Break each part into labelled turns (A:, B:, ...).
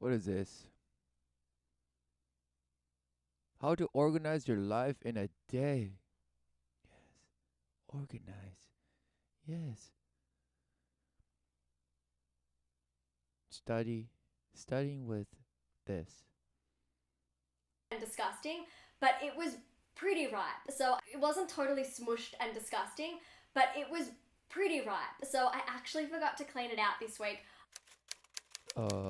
A: What is this? How to organize your life in a day. Yes. Organize. Yes. Study. Studying with this.
B: And disgusting, but it was pretty ripe. So it wasn't totally smushed and disgusting, but it was pretty ripe. So I actually forgot to clean it out this week.
A: Uh.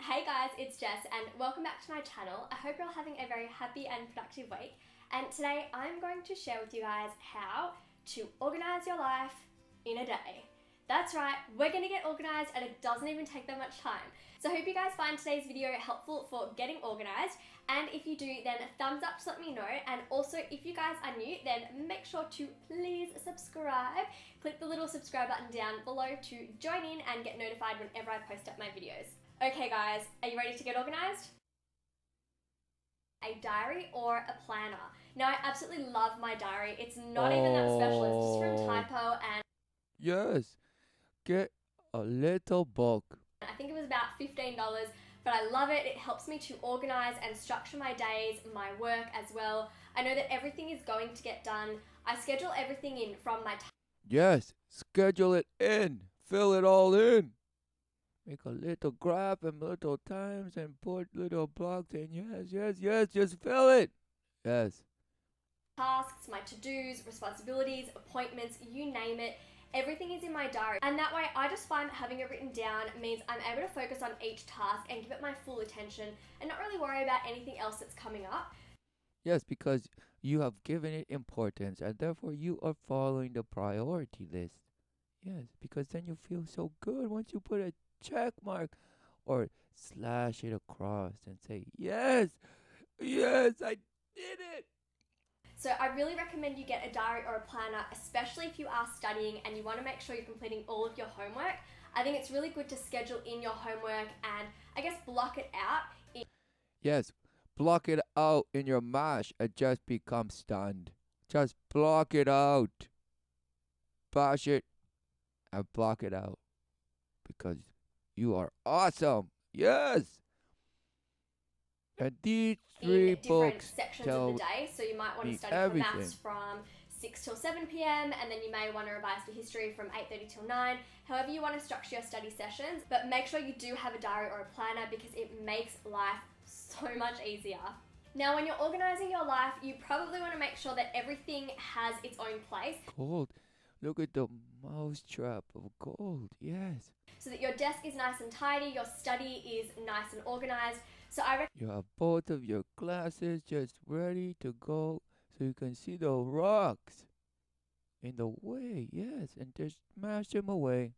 B: Hey guys, it's Jess and welcome back to my channel. I hope you're all having a very happy and productive week. And today I'm going to share with you guys how to organize your life in a day. That's right, we're going to get organized and it doesn't even take that much time. So I hope you guys find today's video helpful for getting organized. And if you do, then a thumbs up to let me know. And also, if you guys are new, then make sure to please subscribe. Click the little subscribe button down below to join in and get notified whenever I post up my videos. Okay guys, are you ready to get organized? A diary or a planner. Now I absolutely love my diary. It's not even that special, it's just from Typo and
A: Yes. Get a little book.
B: I think it was about $15, but I love it. It helps me to organize and structure my days, my work as well. I know that everything is going to get done. I schedule everything in from my
A: Yes. Schedule it in. Fill it all in. Make a little graph and little times and put little blocks in. Yes, yes, yes. Just fill it. Yes.
B: tasks, my to-dos, responsibilities, appointments, you name it. Everything is in my diary. And that way I just find that having it written down means I'm able to focus on each task and give it my full attention and not really worry about anything else that's coming up.
A: Yes, because you have given it importance and therefore you are following the priority list. Yes, because then you feel so good once you put a check mark or slash it across and say, yes, yes, I did it.
B: So I really recommend you get a diary or a planner, especially if you are studying and you want to make sure you're completing all of your homework. I think it's really good to schedule in your homework and I guess block it out.
A: Yes, block it out in your mash and just become stunned. Just block it out. Bash it and block it out because you are awesome. Yes. And these
B: In
A: three
B: different
A: books
B: sections of the
A: tell
B: day. So you might want to
A: me
B: study for
A: everything.
B: maths from 6 till 7 p.m. and then you may want to revise for history from 8:30 till 9. However you want to structure your study sessions, but make sure you do have a diary or a planner because it makes life so much easier. Now, when you're organizing your life, you probably want to make sure that everything has its own place.
A: Gold. Look at the mouse trap of gold. Yes.
B: So that your desk is nice and tidy, your study is nice and organized. So I recommend
A: You have both of your glasses just ready to go so you can see the rocks in the way. Yes, and just smash them away.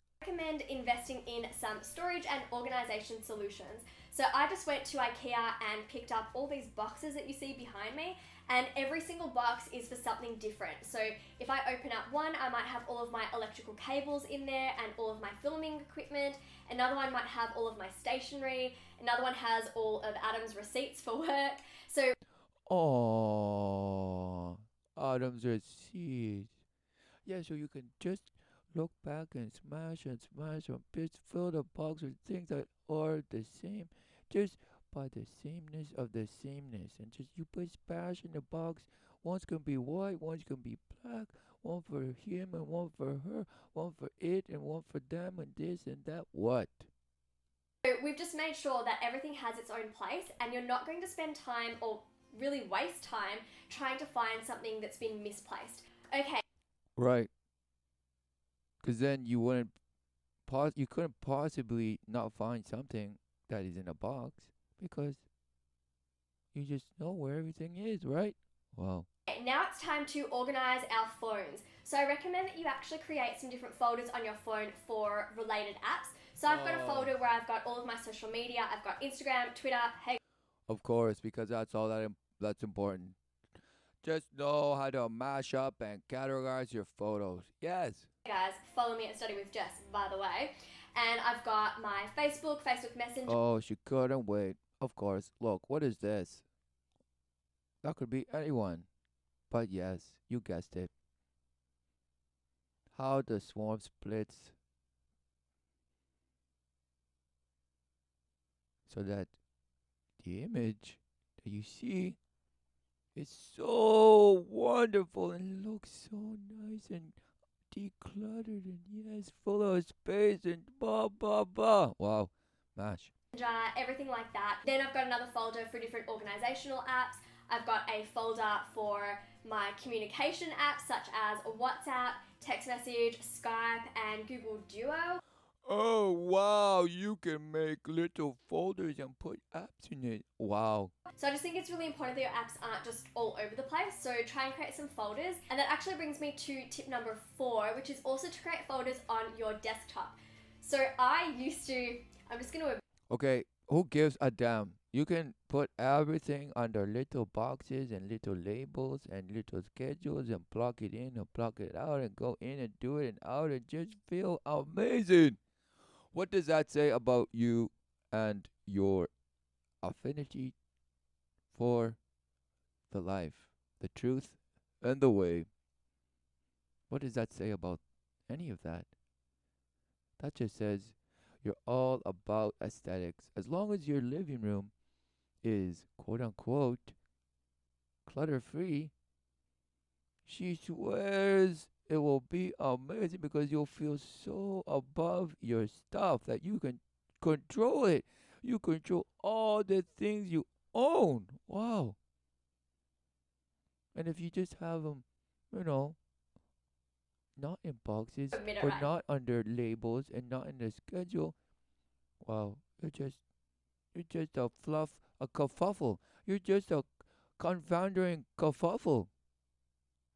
B: investing in some storage and organization solutions. So I just went to IKEA and picked up all these boxes that you see behind me, and every single box is for something different. So if I open up one, I might have all of my electrical cables in there and all of my filming equipment. Another one might have all of my stationery. Another one has all of Adam's receipts for work. So
A: Oh, Adam's receipt. Yeah, so you can just look back and smash and just fill the box with things that are the same, just by the sameness of the sameness. And just you put smash in the box. One's gonna be white, one's gonna be black, one for him and one for her, one for it and one for them and this and that. What?
B: So we've just made sure that everything has its own place and you're not going to spend time or really waste time trying to find something that's been misplaced. Okay.
A: Right. Because then you couldn't possibly not find something that is in a box because you just know where everything is, right? Wow.
B: Now it's time to organize our phones. So I recommend that you actually create some different folders on your phone for related apps. So I've got a folder where I've got all of my social media. I've got Instagram, Twitter. Hey
A: Of course, because that's all that's important. Just know how to mash up and categorize your photos. Yes.
B: guys, follow me at Study with Jess, by the way. And I've got my Facebook Messenger.
A: Oh, she couldn't wait. Of course. Look, what is this? That could be anyone. But yes, you guessed it. How the swarm splits. so that the image that you see is so wonderful and looks so nice and decluttered and yes, full of space and blah blah blah. Wow, mash.
B: everything like that. Then I've got another folder for different organizational apps. I've got a folder for my communication apps such as WhatsApp, text message, Skype, and Google Duo.
A: Oh wow, you can make little folders and put apps in it. Wow.
B: So I just think it's really important that your apps aren't just all over the place. So try and create some folders. And that actually brings me to tip number 4, which is also to create folders on your desktop. So I'm just going to
A: Okay, who gives a damn? You can put everything under little boxes and little labels and little schedules and plug it in and plug it out and go in and do it and out and just feel amazing. What does that say about you and your affinity for the life, the truth, and the way? What does that say about any of that? That just says you're all about aesthetics. As long as your living room is quote unquote clutter free, she swears it will be amazing because you'll feel so above your stuff that you can control it. You control all the things you own. Wow. And if you just have them, you know, not in boxes
B: admit it
A: or
B: right.
A: not under labels and not in the schedule, wow, you're just a fluff, a kerfuffle. You're just a confounding kerfuffle.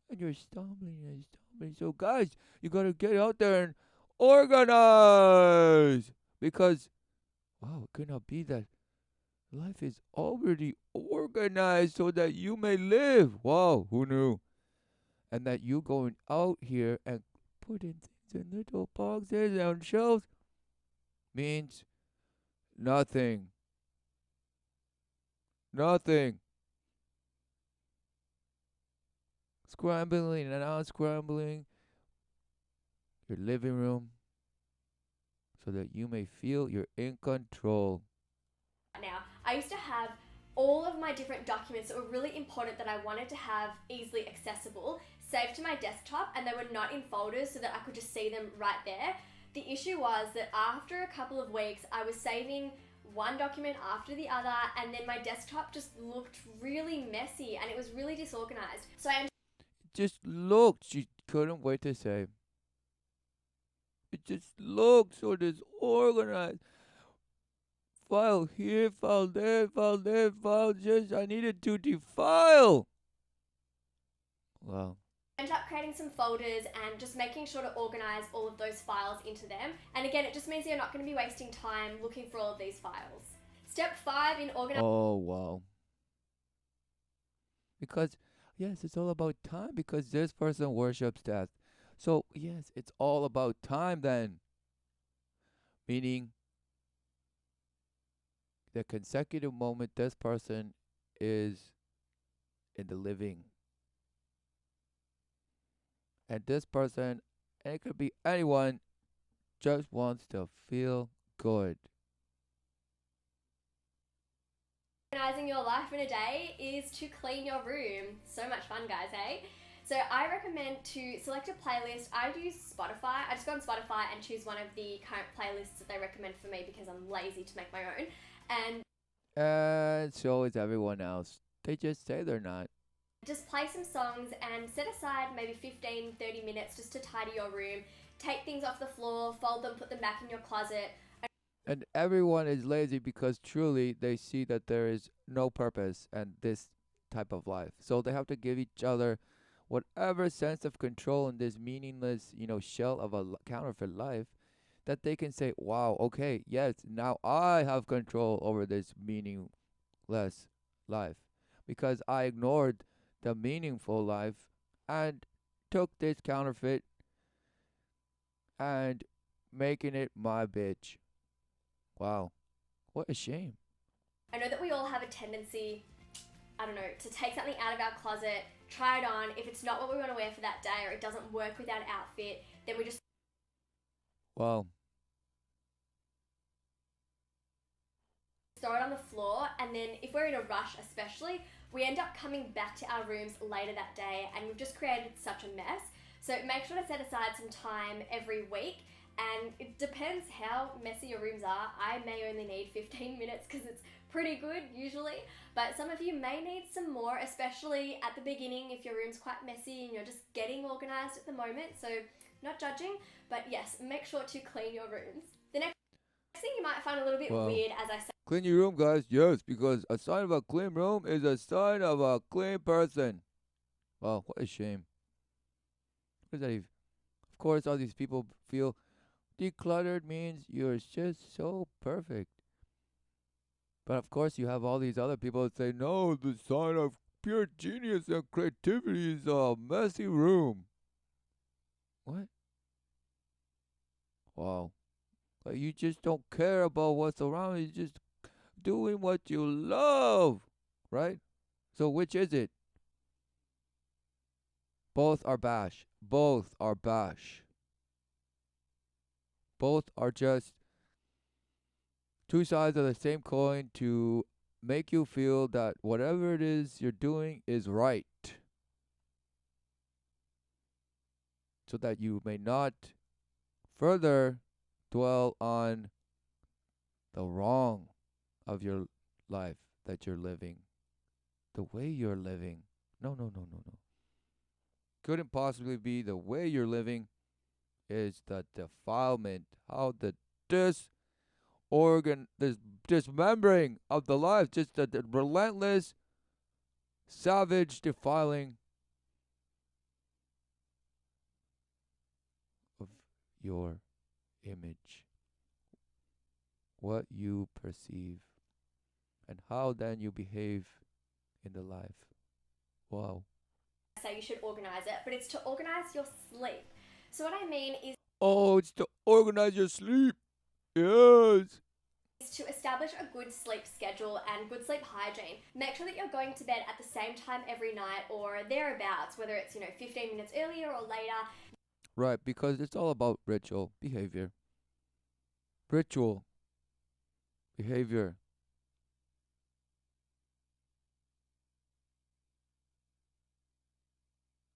A: And you're stumbling and stumbling. So, guys, you gotta get out there and organize! Because, wow, it cannot be that life is already organized so that you may live. Wow, who knew? And that you going out here and putting things in little boxes on shelves means nothing. Nothing. Scrambling and unscrambling your living room so that you may feel you're in control.
B: Now, I used to have all of my different documents that were really important that I wanted to have easily accessible saved to my desktop, and they were not in folders so that I could just see them right there. The issue was that after a couple of weeks, I was saving one document after the other, and then my desktop just looked really messy and it was really disorganized. So I
A: Just looked, she couldn't wait to say. It just looked so disorganized. File here, file there, file there, file just, I needed to defile. Wow.
B: ended up creating some folders and just making sure to organize all of those files into them. And again, it just means you're not going to be wasting time looking for all of these files. Step 5 in organizing.
A: Oh, wow. Because, yes, it's all about time because this person worships death. So, yes, it's all about time then. Meaning, the consecutive moment this person is in the living. And this person, and it could be anyone, just wants to feel good.
B: Organizing your life in a day is to clean your room. So much fun, guys, hey? So I recommend to select a playlist. I use Spotify. I just go on Spotify and choose one of the current playlists that they recommend for me because I'm lazy to make my own.
A: And so is everyone else. They just say they're not.
B: Just play some songs and set aside maybe 15, 30 minutes just to tidy your room. Take things off the floor, fold them, put them back in your closet.
A: And everyone is lazy because truly they see that there is no purpose in this type of life. So they have to give each other whatever sense of control in this meaningless, shell of a counterfeit life that they can say, wow, okay, yes, now I have control over this meaningless life because I ignored the meaningful life and took this counterfeit and making it my bitch. Wow, what a shame.
B: I know that we all have a tendency, to take something out of our closet, try it on. If it's not what we want to wear for that day or it doesn't work with our outfit, then we just
A: Wow.
B: throw it on the floor, and then if we're in a rush especially, we end up coming back to our rooms later that day and we've just created such a mess. So make sure to set aside some time every week, and it depends how messy your rooms are. I may only need 15 minutes because it's pretty good usually, but some of you may need some more, especially at the beginning if your room's quite messy and you're just getting organized at the moment. So not judging, but yes, make sure to clean your rooms. The next thing you might find a little bit
A: Wow.
B: weird, as I said,
A: Clean your room, guys. Yes, because a sign of a clean room is a sign of a clean person. Wow, what a shame. What is that even? Of course, all these people feel decluttered means you're just so perfect. But of course, you have all these other people that say, no, the sign of pure genius and creativity is a messy room. What? Wow. Like you just don't care about what's around you. You're just doing what you love. Right? So which is it? Both are bash. Both are bash. Both are just two sides of the same coin to make you feel that whatever it is you're doing is right. So that you may not further dwell on the wrong of your life that you're living, the way you're living. No, no, no, no, no. Couldn't possibly be the way you're living is the defilement, how the this dismembering of the life, just the relentless, savage defiling of your image, what you perceive, and how then you behave in the life. Wow.
B: say you should organize it, but it's to organize your sleep. So what I mean is
A: Oh, it's to organize your sleep. Yes.
B: to establish a good sleep schedule and good sleep hygiene. Make sure that you're going to bed at the same time every night or thereabouts, whether it's 15 minutes earlier or later.
A: Right, because it's all about ritual behavior. Ritual behavior.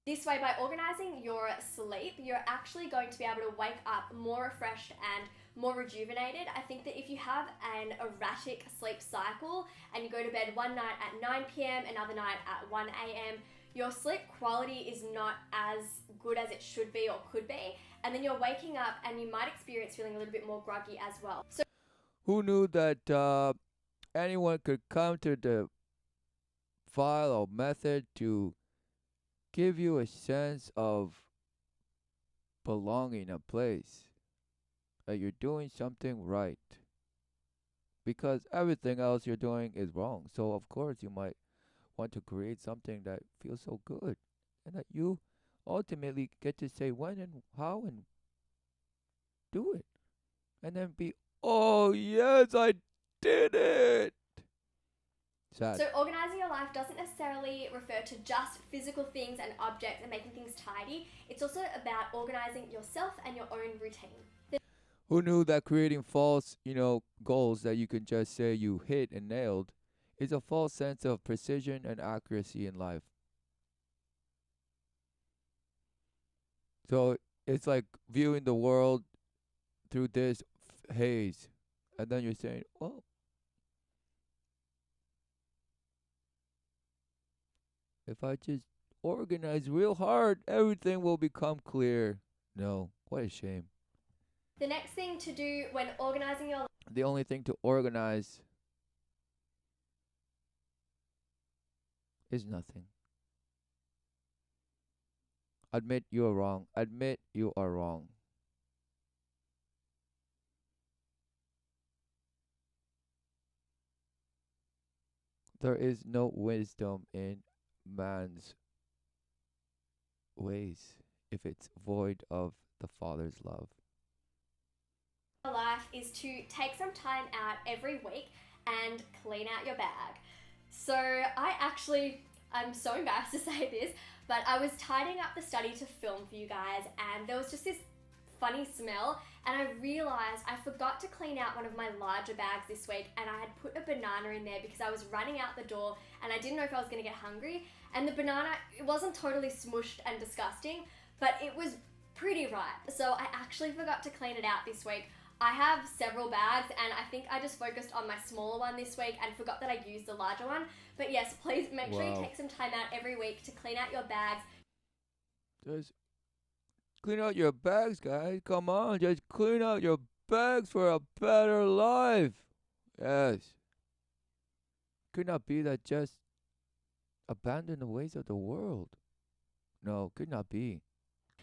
B: This way, by organizing your sleep, you're actually going to be able to wake up more refreshed and more rejuvenated. I think that if you have an erratic sleep cycle and you go to bed one night at 9 p.m., another night at 1 a.m., your sleep quality is not as good as it should be or could be. And then you're waking up and you might experience feeling a little bit more groggy as well. So
A: Who knew that anyone could come to the file or method to give you a sense of belonging a place, that you're doing something right? Because everything else you're doing is wrong. So, of course, you might want to create something that feels so good and that you ultimately get to say when and how and do it. And then be, oh, yes, I did it. Sad.
B: So organizing your life doesn't necessarily refer to just physical things and objects and making things tidy. It's also about organizing yourself and your own routine.
A: Who knew that creating false, goals that you can just say you hit and nailed is a false sense of precision and accuracy in life? So it's like viewing the world through this haze. And then you're saying, oh, if I just organize real hard, everything will become clear. No, what a shame.
B: The next thing to do when organizing your
A: The only thing to organize is nothing. Admit you are wrong. Admit you are wrong. There is no wisdom in man's ways if it's void of the Father's love.
B: life is to take some time out every week and clean out your bag. So I'm so embarrassed to say this, but I was tidying up the study to film for you guys, and there was just this funny smell, and I realized I forgot to clean out one of my larger bags this week, and I had put a banana in there because I was running out the door and I didn't know if I was going to get hungry. And the banana, it wasn't totally smushed and disgusting, but it was pretty ripe. So I actually forgot to clean it out this week. I have several bags, and I think I just focused on my smaller one this week and forgot that I used the larger one. But yes, please make sure you take some time out every week to clean out your bags.
A: Just clean out your bags, guys. Come on, just clean out your bags for a better life. Yes. Could not be that just abandon the ways of the world. No, could not be.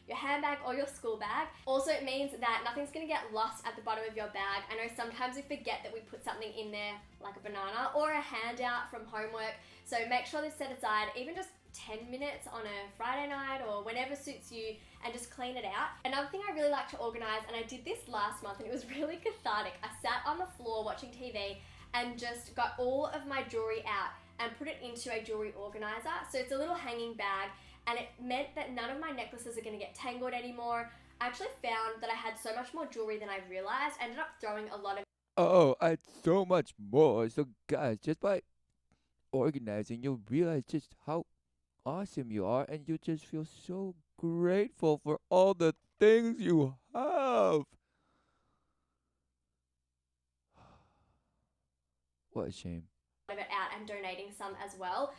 B: Your handbag or your school bag. Also, it means that nothing's going to get lost at the bottom of your bag. I know sometimes we forget that we put something in there, like a banana or a handout from homework. So make sure to set aside even just 10 minutes on a Friday night or whenever suits you, and just clean it out. Another thing I really like to organize, and I did this last month and it was really cathartic. I sat on the floor watching TV and just got all of my jewelry out and put it into a jewelry organizer. So it's a little hanging bag, and it meant that none of my necklaces are going to get tangled anymore. I actually found that I had so much more jewelry than I realized. I ended up throwing a lot of
A: I had so much more. So, guys, just by organizing, you'll realize just how awesome you are, and you just feel so grateful for all the things you have. What a shame.
B: of it out and donating some as well.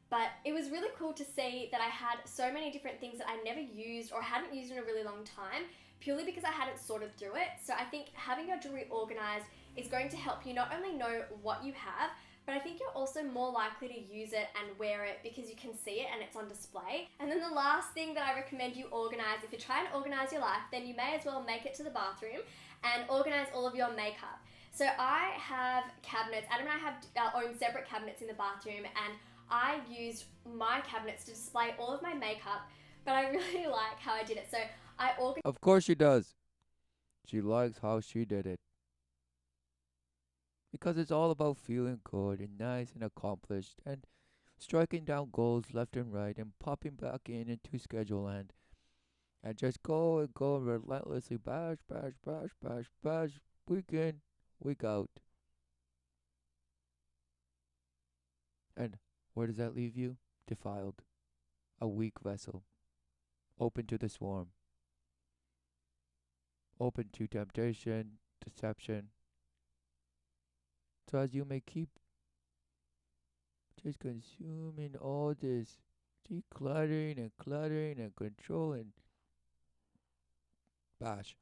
B: But it was really cool to see that I had so many different things that I never used or hadn't used in a really long time, purely because I hadn't sorted through it. So I think having your jewelry organized is going to help you not only know what you have, but I think you're also more likely to use it and wear it because you can see it and it's on display. And then the last thing that I recommend you organize, if you're trying to organize your life, then you may as well make it to the bathroom and organize all of your makeup. So I have cabinets. Adam and I have our own separate cabinets in the bathroom, and I used my cabinets to display all of my makeup, but I really like how I did it. So I organized.
A: Of course she does. She likes how she did it. Because it's all about feeling good and nice and accomplished and striking down goals left and right and popping back in into schedule and just go and go relentlessly bash, bash, bash, bash, bash, week in, week out. And where does that leave you? Defiled. A weak vessel. Open to the swarm. Open to temptation, deception. So as you may keep just consuming all this decluttering and cluttering and control and bash.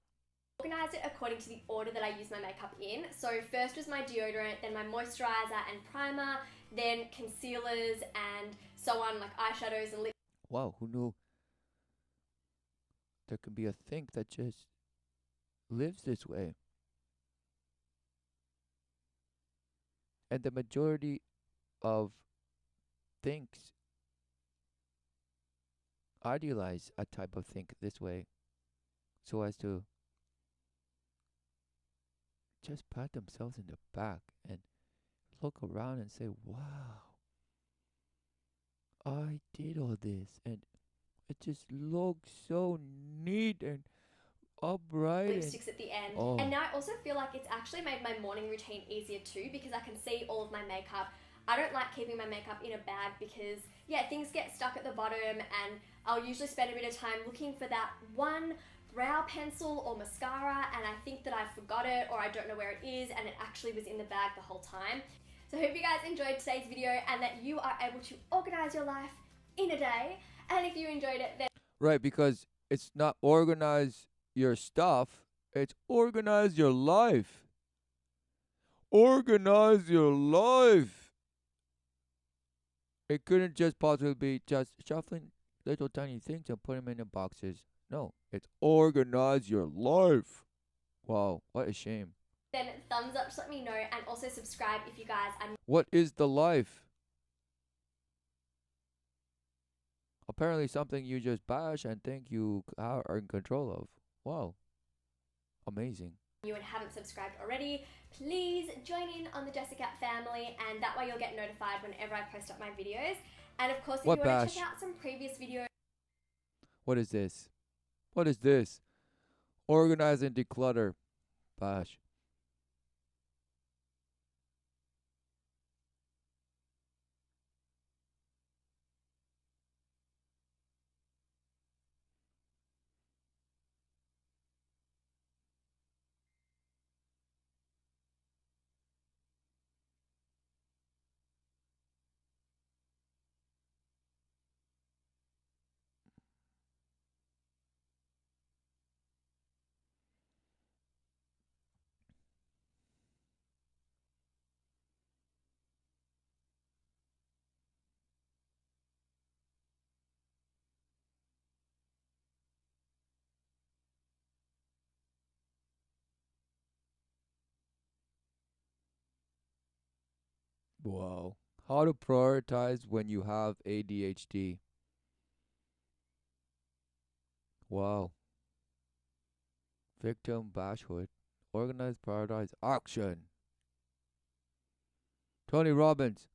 B: Organize it according to the order that I use my makeup in. So first was my deodorant, then my moisturizer and primer, then concealers and so on, like eyeshadows and lip.
A: Wow, who knew there can be a thing that just lives this way? And the majority of things idealize a type of think this way so as to just pat themselves in the back and look around and say, wow, I did all this, and it just looks so neat and upright.
B: Lipsticks at the end. And now I also feel like it's actually made my morning routine easier too, because I can see all of my makeup. I don't like keeping my makeup in a bag because, yeah, things get stuck at the bottom, and I'll usually spend a bit of time looking for that one brow pencil or mascara, and I think that I forgot it or I don't know where it is, and it actually was in the bag the whole time. So I hope you guys enjoyed today's video and that you are able to organize your life in a day. And if you enjoyed it, then
A: right, because it's not organize your stuff, it's organize your life. Organize your life. It couldn't just possibly be just shuffling little tiny things and put them in the boxes. No, it's organize your life. Wow, what a shame.
B: then thumbs up to let me know, and also subscribe if you guys are.
A: What is the life? Apparently something you just bash and think you are in control of. Wow. Amazing.
B: You and haven't subscribed already, please join in on the Jessica family, and that way you'll get notified whenever I post up my videos. And of course, if
A: What
B: you want
A: bash?
B: to check out some previous videos.
A: What is this? What is this? Organize and declutter. Bash. Wow. How to prioritize when you have ADHD. Wow. Victim bashhood. Organize, prioritize, action. Tony Robbins.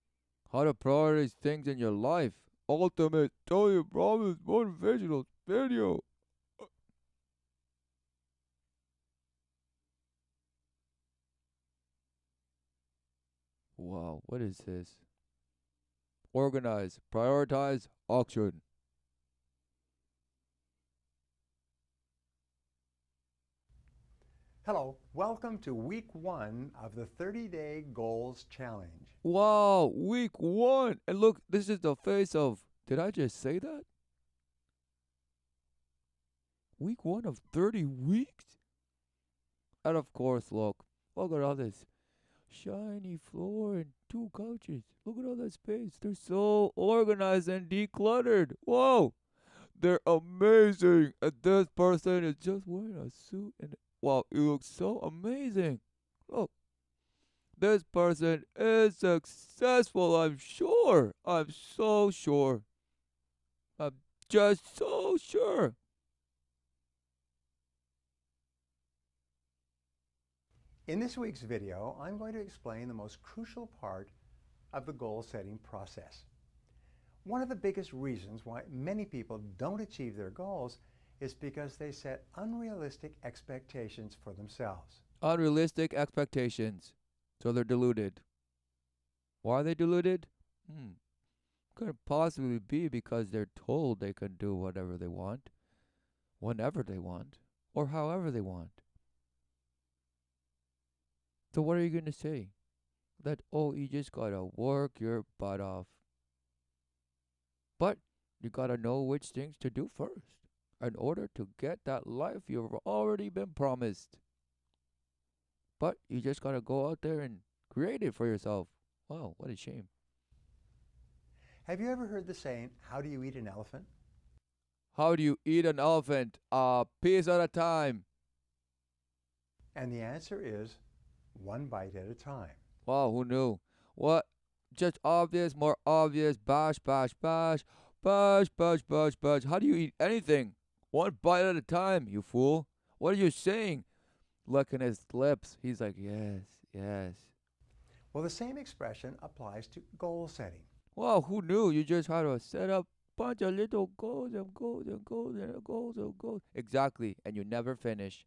A: How to prioritize things in your life. Ultimate Tony Robbins motivational video. Wow, what is this? Organize, prioritize, action.
C: Hello, welcome to week 1 of the 30-day goals challenge.
A: Wow, week 1. And look, this is the face of. Did I just say that? Week 1 of 30 weeks? And of course, look at all this shiny floor and 2 couches. Look at all that space. They're so organized and decluttered. Whoa, they're amazing. And this person is just wearing a suit and wow, it looks so amazing. Look, this person is successful, I'm sure. I'm so sure. I'm just so sure.
C: In this week's video, I'm going to explain the most crucial part of the goal setting process. One of the biggest reasons why many people don't achieve their goals is because they set unrealistic expectations for themselves.
A: Unrealistic expectations. So they're deluded. Why are they deluded? Could possibly be because they're told they can do whatever they want, whenever they want, or however they want. So what are you going to say? That, oh, you just gotta work your butt off. But you gotta know which things to do first in order to get that life you've already been promised. But you just gotta go out there and create it for yourself. Wow, what a shame.
C: Have you ever heard the saying, how do you eat an elephant?
A: How do you eat an elephant? A piece at a time.
C: And the answer is one bite at a time.
A: Wow, who knew? What? Just obvious, more obvious. Bash, bash, bash. Bash, bash, bash, bash. How do you eat anything? One bite at a time, you fool. What are you saying? Licking his lips. He's like, yes, yes.
C: Well, the same expression applies to goal setting.
A: Wow, who knew? You just had to set up bunch of little goals and goals and goals and goals and goals. Exactly. And you never finish.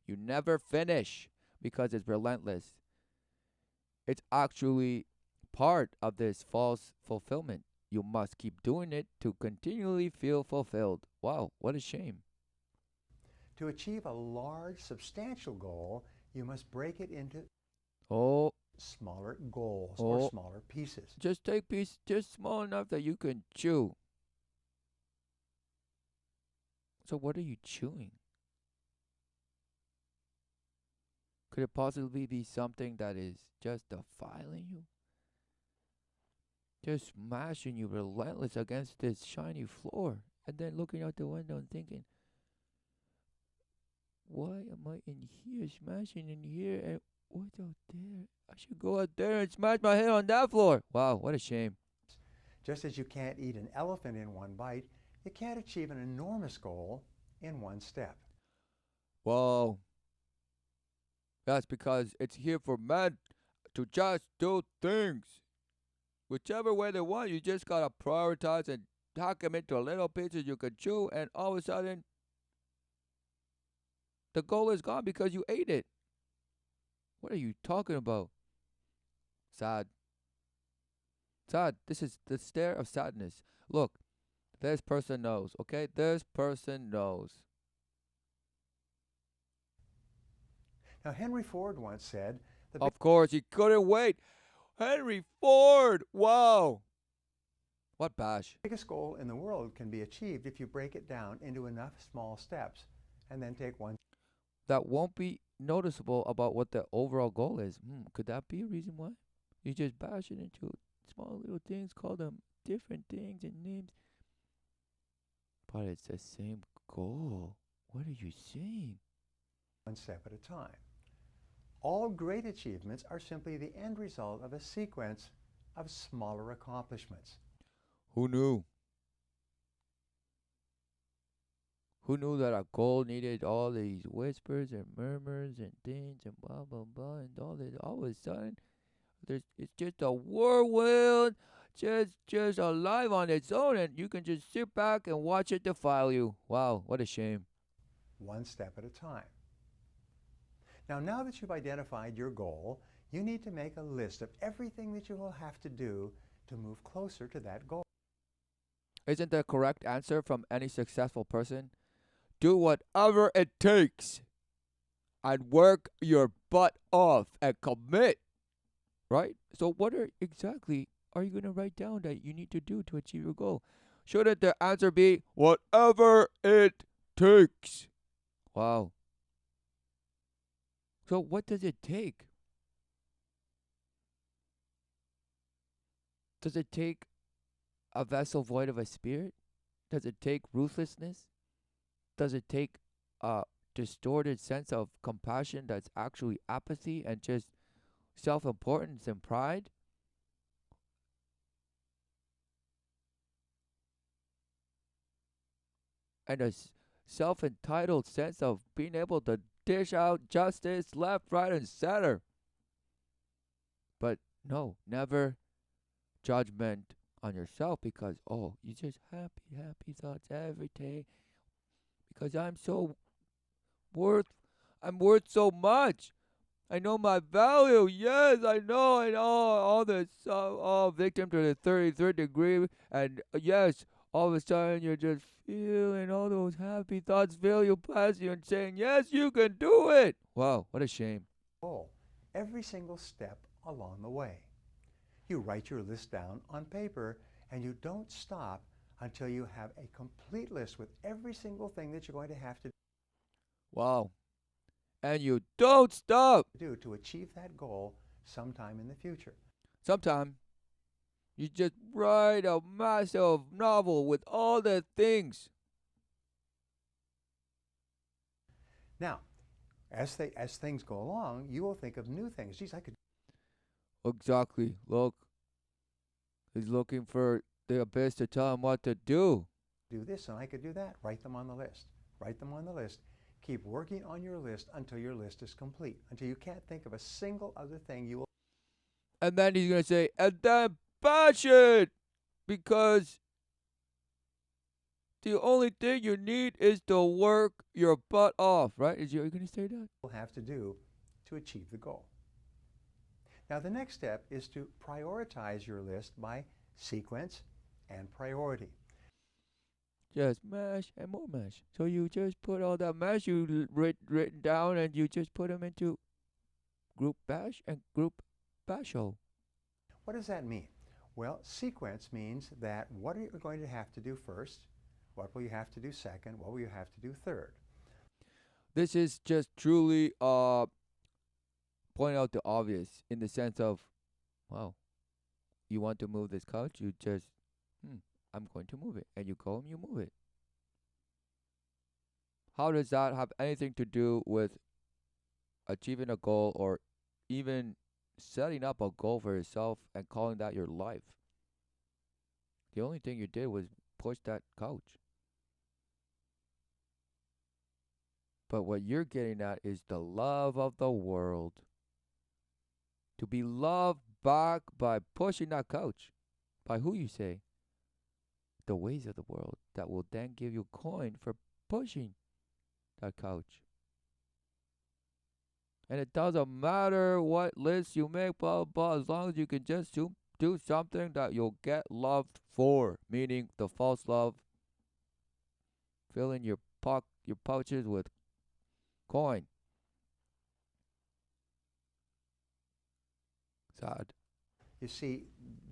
A: You never finish because it's relentless. It's actually part of this false fulfillment. You must keep doing it to continually feel fulfilled. Wow, what a shame.
C: To achieve a large, substantial goal, you must break it into
A: Oh,
C: smaller goals or
A: oh,
C: smaller pieces.
A: just take piece just small enough that you can chew. So what are you chewing? Could it possibly be something that is just defiling you? Just smashing you relentless against this shiny floor and then looking out the window and thinking, why am I in here smashing in here and what's out there? I should go out there and smash my head on that floor. Wow, what a shame.
C: Just as you can't eat an elephant in one bite, you can't achieve an enormous goal in one step.
A: Wow. That's because it's here for men to just do things. Whichever way they want, you just gotta prioritize and hack them into little pieces you can chew, and all of a sudden, The goal is gone because you ate it. What are you talking about? Sad. Sad. This is the stare of sadness. Look, this person knows, okay? This person knows.
C: Now, Henry Ford once said, the
A: Of course, he couldn't wait. Henry Ford! Wow! What bash?
C: biggest goal in the world can be achieved if you break it down into enough small steps and then take one
A: That won't be noticeable about what the overall goal is. Could that be a reason why? You just bash it into small little things, call them different things and names. But it's the same goal. What are you saying?
C: step at a time. All great achievements are simply the end result of a sequence of smaller accomplishments.
A: Who knew? Who knew that a goal needed all these whispers and murmurs and things and blah blah blah and all this? All of a sudden, it's just a whirlwind, just alive on its own, and you can just sit back and watch it defile you. Wow, what a shame.
C: One step at a time. Now that you've identified your goal, you need to make a list of everything that you will have to do to move closer to that goal.
A: Isn't the correct answer from any successful person? Do whatever it takes and work your butt off and commit. Right? So what exactly are you going to write down that you need to do to achieve your goal? Shouldn't the answer be whatever it takes? Wow. So what does it take? Does it take a vessel void of a spirit? Does it take ruthlessness? Does it take a distorted sense of compassion that's actually apathy and just self-importance and pride? And a self-entitled sense of being able to dish out justice left, right, and center. But no, never judgment on yourself because, oh, you just happy thoughts every day because I'm worth so much. I know my value. Yes, I know. All this, all victim to the 33rd degree. And yes, all of a sudden you're just feeling all those happy thoughts fill you past you and saying, yes, you can do it. Wow, what a shame.
C: Every single step along the way. You write your list down on paper and you don't stop until you have a complete list with every single thing that you're going to have to
A: Wow. And you don't stop.
C: do to achieve that goal sometime in the future.
A: Sometime you just write a massive novel with all the things.
C: Now, as things go along, you will think of new things. Geez, I could
A: Exactly. Look, he's looking for the abyss to tell him what to do.
C: do this and I could do that. Write them on the list. Write them on the list. Keep working on your list until your list is complete, until you can't think of a single other thing you will.
A: And then he's going to say, and then bash it! Because the only thing you need is to work your butt off, right? Are you going to say that?
C: Have to do to achieve the goal. Now, the next step is to prioritize your list by sequence and priority.
A: Just mash and more mash. So you just put all that mash you written down and you just put them into group bash and group basho.
C: What does that mean? Well, sequence means that what are you going to have to do first? What will you have to do second? What will you have to do third?
A: This is just truly pointing out the obvious in the sense of, wow, you want to move this couch, you just, I'm going to move it. And you go and you move it. How does that have anything to do with achieving a goal or even setting up a goal for yourself and calling that your life? The only thing you did was push that couch. But what you're getting at is the love of the world. To be loved back by pushing that couch. By who you say? The ways of the world that will then give you coin for pushing that couch. And it doesn't matter what list you make, blah, blah, as long as you can just do something that you'll get loved for, meaning the false love, filling your pouches with coin. Sad.
C: You see,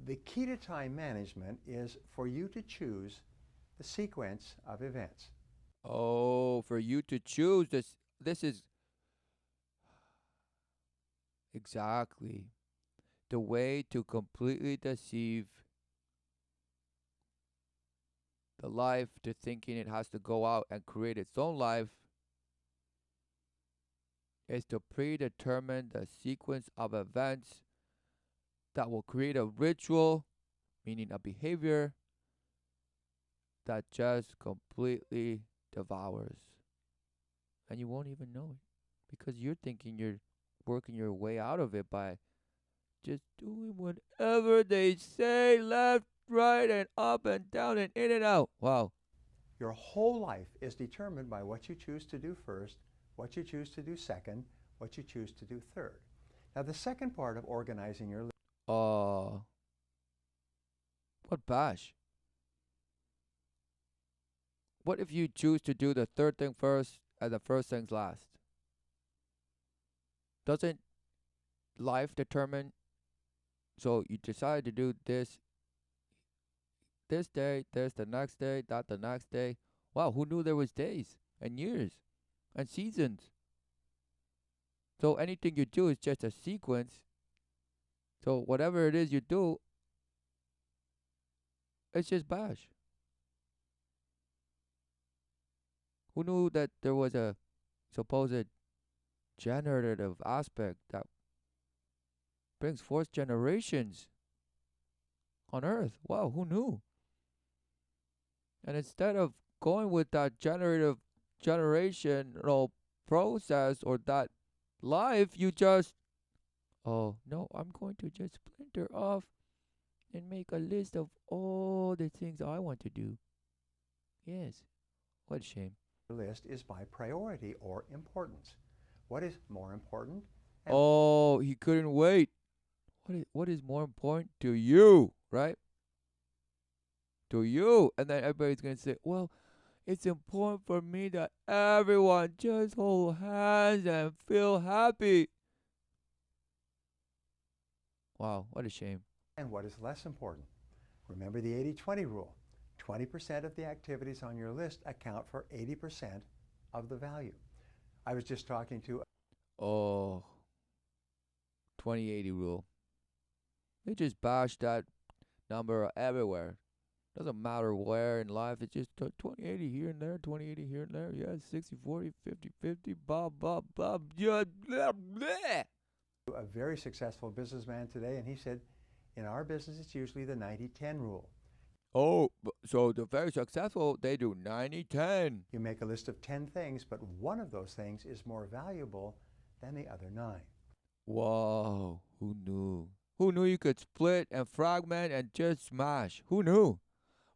C: the key to time management is for you to choose the sequence of events.
A: Oh, for you to choose this. This is exactly the way to completely deceive the life to thinking it has to go out and create its own life is to predetermine the sequence of events that will create a ritual, meaning a behavior that just completely devours. And you won't even know it because you're thinking you're working your way out of it by just doing whatever they say, left, right, and up and down and in and out. Wow.
C: Your whole life is determined by what you choose to do first, what you choose to do second, what you choose to do third. Now, the second part of organizing your
A: What bash? What if you choose to do the third thing first and the first thing's last? Doesn't life determine? So you decide to do this day, this the next day, that the next day. Wow, who knew there was days and years and seasons? So anything you do is just a sequence. So whatever it is you do, it's just bash. Who knew that there was a supposed generative aspect that brings forth generations on earth? Wow, who knew? And instead of going with that generational process or that life, you just, oh no, I'm going to just splinter off and make a list of all the things I want to do. Yes, what a shame.
C: list is by priority or importance. What is more important?
A: Oh, he couldn't wait. What is more important to you, right? To you. And then everybody's going to say, well, it's important for me that everyone just hold hands and feel happy. Wow, what a shame.
C: And what is less important? Remember the 80-20 rule. 20% of the activities on your list account for 80% of the value. I was just talking to
A: Oh, 2080 rule. They just bash that number everywhere. Doesn't matter where in life. It's just 2080 here and there, 2080 here and there. Yeah, 60-40, 50-50, blah, blah, blah, blah, blah, blah.
C: a very successful businessman today, and he said, in our business, it's usually the 90-10 rule.
A: Oh, so the very successful, they do 90-10.
C: You make a list of 10 things, but one of those things is more valuable than the other 9.
A: Whoa, who knew? Who knew you could split and fragment and just smash? Who knew?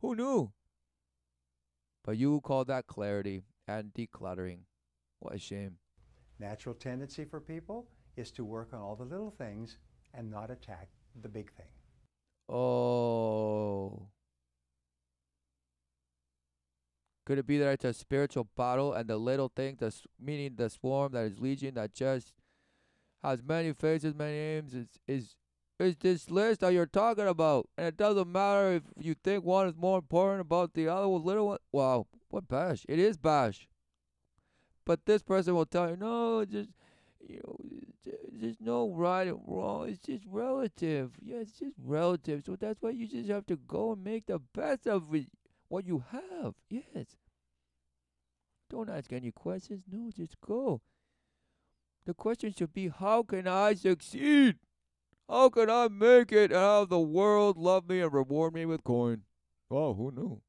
A: Who knew? But you call that clarity and decluttering. What a shame.
C: Natural tendency for people is to work on all the little things and not attack the big thing.
A: Oh. Could it be that it's a spiritual battle and the little thing, meaning the swarm that is legion that just has many faces, many names, is this list that you're talking about? And it doesn't matter if you think one is more important about the other little one. Wow, what bash? It is bash. But this person will tell you, no, just there's no right and wrong. It's just relative. Yeah, it's just relative. So that's why you just have to go and make the best of it, what you have. Yes. Don't ask any questions. No, just go. The question should be, how can I succeed? How can I make it and have the world love me and reward me with coin? Oh, who knew?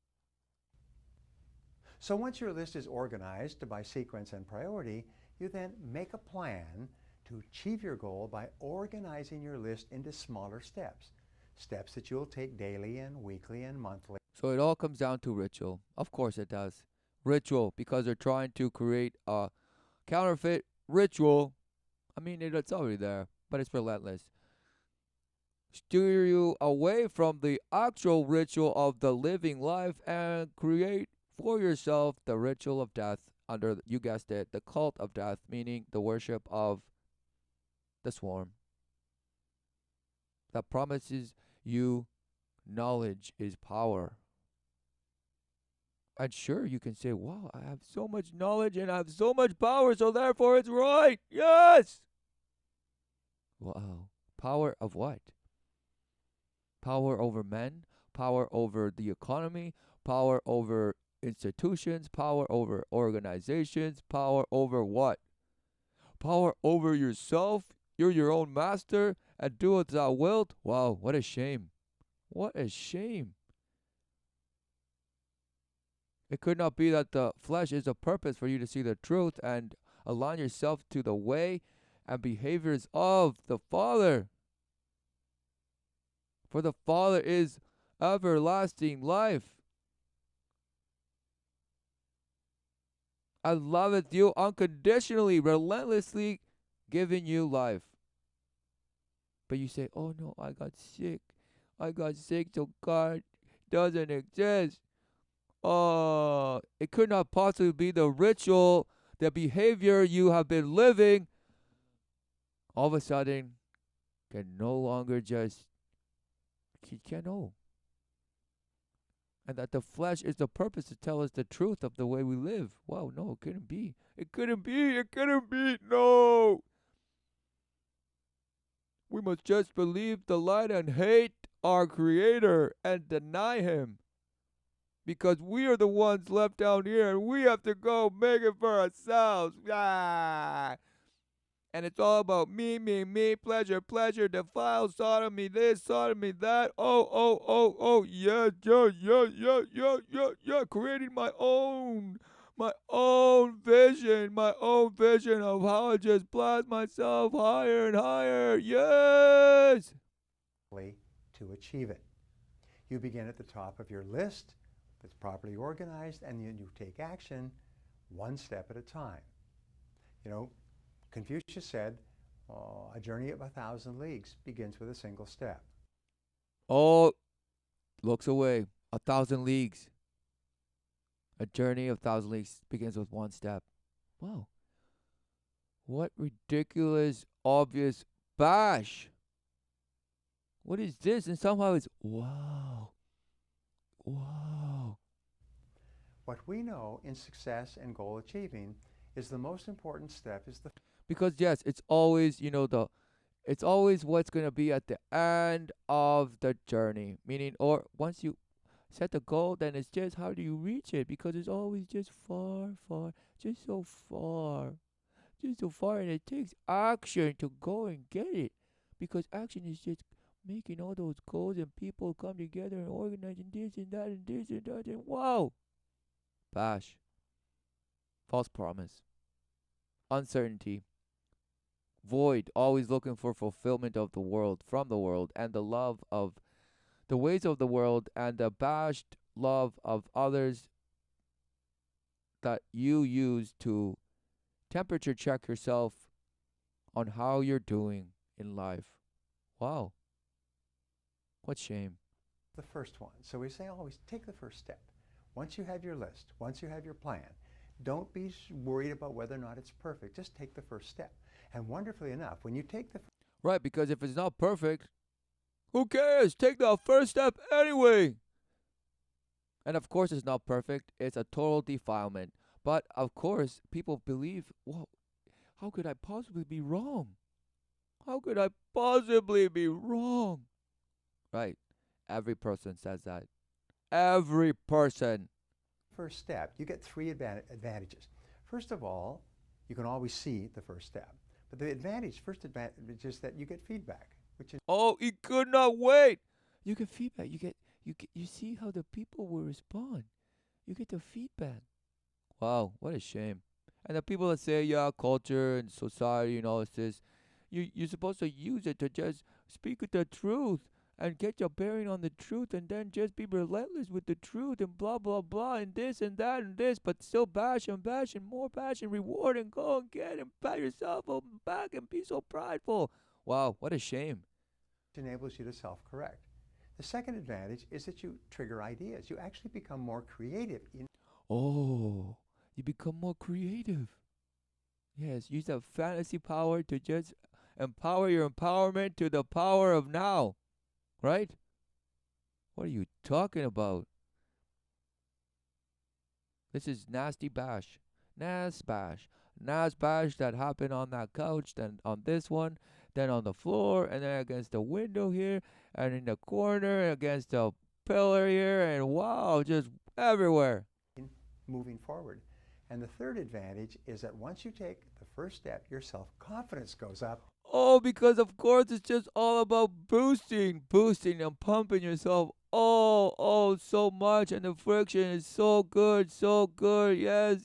C: So once your list is organized by sequence and priority, you then make a plan to achieve your goal by organizing your list into smaller steps. Steps that you'll take daily and weekly and monthly.
A: So it all comes down to ritual. Of course it does. Ritual, because they're trying to create a counterfeit ritual I mean, it's already there, but it's relentless. Steer you away from the actual ritual of the living life and create for yourself the ritual of death under, you guessed it, the cult of death, meaning the worship of the swarm that promises you knowledge is power. And sure, you can say, wow, I have so much knowledge and I have so much power, so therefore it's right. Yes! Wow. Power of what? Power over men, power over the economy, power over institutions, power over organizations, power over what? Power over yourself. You're your own master and do as thou wilt. Wow, what a shame. What a shame. It could not be that the flesh is a purpose for you to see the truth and align yourself to the way and behaviors of the Father. For the Father is everlasting life. And loveth you unconditionally, relentlessly giving you life. But you say, oh no, I got sick. I got sick, so God doesn't exist. Oh, it could not possibly be the ritual, the behavior you have been living. All of a sudden, can no longer just, you can't know. And that the flesh is the purpose to tell us the truth of the way we live. Wow, no, it couldn't be. It couldn't be. It couldn't be. No. We must just believe the light and hate our Creator and deny Him. Because we are the ones left down here and we have to go make it for ourselves. Ah. And it's all about me, me, me, pleasure, pleasure, defile, sodomy, this, sodomy, that. Oh, yeah, yeah, yeah, yeah, yeah, yeah, yeah. Creating my own vision of how I just blast myself higher and higher. Yes.
C: To achieve it. You begin at the top of your list that's properly organized, and then you take action one step at a time. You know, Confucius said, a journey of 1,000 leagues begins with a single step.
A: Oh, looks away. 1,000 leagues. A journey of 1,000 leagues begins with one step. Wow. What ridiculous, obvious bash. What is this? And somehow it's, wow. Wow.
C: What we know in success and goal achieving is the most important step is the
A: Because yes, it's always, it's always what's going to be at the end of the journey. Meaning, or once you set the goal, then it's just how do you reach it? Because it's always just far, far, just so far. Just so far, and it takes action to go and get it. Because action is just making all those goals and people come together and organizing this and that and this and that and wow. Bash. False promise. Uncertainty. Void, always looking for fulfillment of the world, from the world, and the love of the ways of the world, and the bashed love of others that you use to temperature check yourself on how you're doing in life. Wow. What shame.
C: the first one. So we say always take the first step. Once you have your list, once you have your plan, don't be worried about whether or not it's perfect. Just take the first step. And wonderfully enough, when you take the
A: Right, because if it's not perfect, who cares? Take the first step anyway. And of course, it's not perfect. It's a total defilement. But of course, people believe, well, how could I possibly be wrong? How could I possibly be wrong? Right. Every person says that. Every person.
C: first step, you get three advantages. First of all, you can always see the first step. But the first advantage is that you get feedback, which is
A: Oh, he could not wait. You get feedback. You see how the people will respond. You get the feedback. Wow, what a shame. And the people that say, yeah, culture and society and all this, you're supposed to use it to just speak the truth and get your bearing on the truth and then just be relentless with the truth and blah blah blah and this and that and this, but still bash and bash and more bash and reward and go and get and pat yourself on the back and be so prideful. Wow, what a shame.
C: It enables you to self-correct. The second advantage is that you trigger ideas. You actually become more creative.
A: Oh, you become more creative. Yes, use that fantasy power to just empower your empowerment to the power of now. Right? What are you talking about? This is nasty bash. Nas bash that happened on that couch, then on this one, then on the floor, and then against the window here, and in the corner, against the pillar here, and wow, just everywhere.
C: Moving forward. And the third advantage is that once you take the first step, your self-confidence goes up.
A: Oh, because of course it's just all about boosting and pumping yourself. Oh, so much, and the friction is so good, so good. Yes.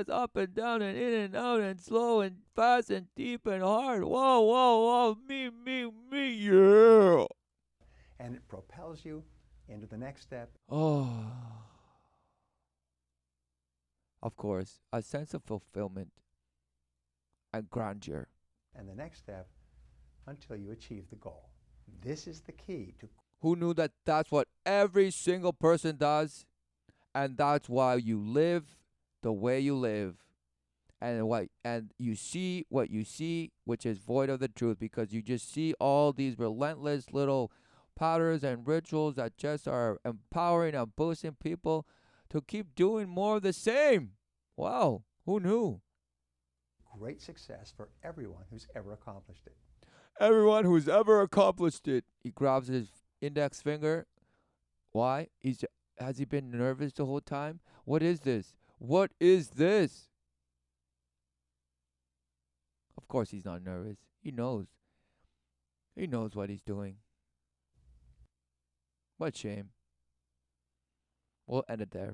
A: Up and down and in and out and slow and fast and deep and hard. Whoa. Me, yeah.
C: And it propels you into the next step.
A: Oh, of course, a sense of fulfillment and grandeur.
C: And the next step until you achieve the goal. This is the key to.
A: Who knew that that's what every single person does? And that's why you live the way you live. And you see what you see, which is void of the truth, because you just see all these relentless little patterns and rituals that just are empowering and boosting people to keep doing more of the same. Wow, who knew?
C: Great success for everyone who's ever accomplished it.
A: Everyone who's ever accomplished it. He grabs his index finger. Why? Has he been nervous the whole time? What is this? What is this? Of course he's not nervous. He knows. He knows what he's doing. What shame. We'll end it there.